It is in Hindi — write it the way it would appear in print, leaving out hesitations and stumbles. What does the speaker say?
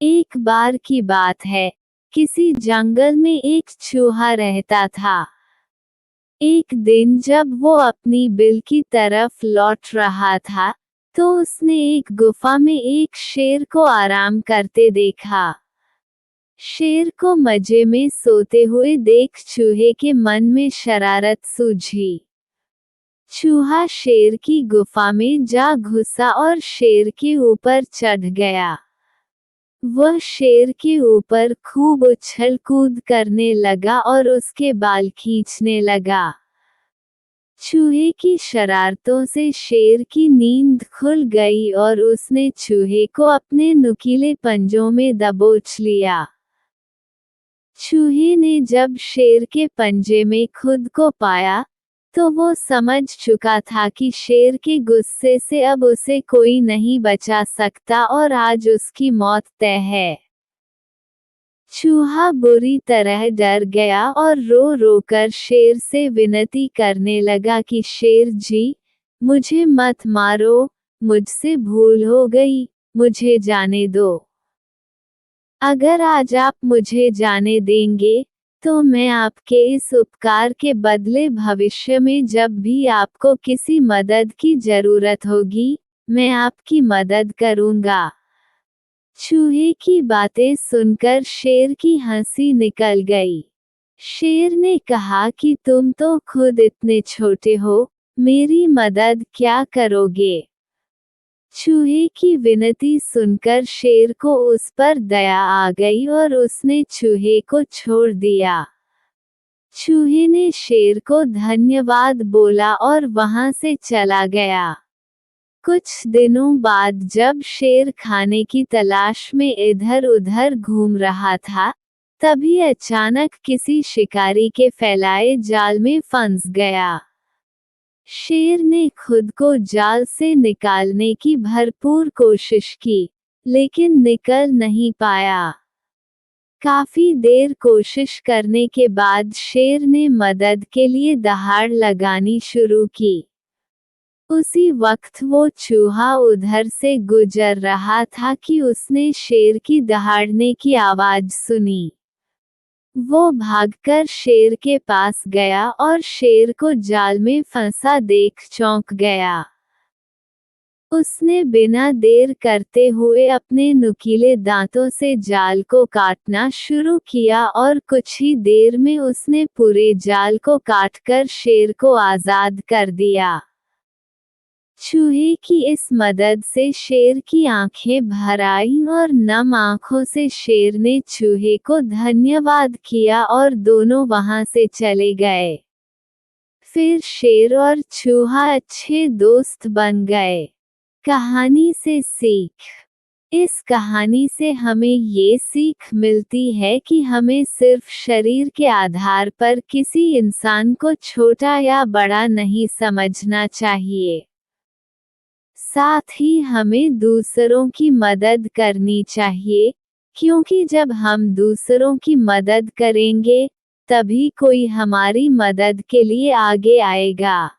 एक बार की बात है, किसी जंगल में एक चूहा रहता था। एक दिन जब वो अपनी बिल की तरफ लौट रहा था, तो उसने एक गुफा में एक शेर को आराम करते देखा। शेर को मजे में सोते हुए देख चूहे के मन में शरारत सूझी। चूहा शेर की गुफा में जा घुसा और शेर के ऊपर चढ़ गया। वह शेर के ऊपर खूब उछल कूद करने लगा और उसके बाल खींचने लगा। चूहे की शरारतों से शेर की नींद खुल गई और उसने चूहे को अपने नुकीले पंजों में दबोच लिया। चूहे ने जब शेर के पंजे में खुद को पाया, तो वो समझ चुका था कि शेर के गुस्से से अब उसे कोई नहीं बचा सकता और आज उसकी मौत तय है। चूहा बुरी तरह डर गया और रो रो कर शेर से विनती करने लगा कि शेर जी, मुझे मत मारो, मुझसे भूल हो गई, मुझे जाने दो। अगर आज आप मुझे जाने देंगे, तो मैं आपके इस उपकार के बदले भविष्य में जब भी आपको किसी मदद की जरूरत होगी, मैं आपकी मदद करूंगा। चूहे की बातें सुनकर शेर की हंसी निकल गई। शेर ने कहा कि तुम तो खुद इतने छोटे हो, मेरी मदद क्या करोगे? चूहे की विनती सुनकर शेर को उस पर दया आ गई और उसने चूहे को छोड़ दिया। चूहे ने शेर को धन्यवाद बोला और वहां से चला गया। कुछ दिनों बाद जब शेर खाने की तलाश में इधर उधर घूम रहा था, तभी अचानक किसी शिकारी के फैलाए जाल में फंस गया। शेर ने खुद को जाल से निकालने की भरपूर कोशिश की, लेकिन निकल नहीं पाया। काफी देर कोशिश करने के बाद शेर ने मदद के लिए दहाड़ लगानी शुरू की। उसी वक्त वो चूहा उधर से गुजर रहा था कि उसने शेर की दहाड़ने की आवाज सुनी। वो भागकर शेर के पास गया और शेर को जाल में फंसा देख चौंक गया। उसने बिना देर करते हुए अपने नुकीले दांतों से जाल को काटना शुरू किया और कुछ ही देर में उसने पूरे जाल को काटकर शेर को आजाद कर दिया। चूहे की इस मदद से शेर की आंखें भर आईं और नम आंखों से शेर ने चूहे को धन्यवाद किया और दोनों वहां से चले गए। फिर शेर और चूहा अच्छे दोस्त बन गए। कहानी से सीख। इस कहानी से हमें ये सीख मिलती है कि हमें सिर्फ शरीर के आधार पर किसी इंसान को छोटा या बड़ा नहीं समझना चाहिए। साथ ही हमें दूसरों की मदद करनी चाहिए, क्योंकि जब हम दूसरों की मदद करेंगे, तभी कोई हमारी मदद के लिए आगे आएगा।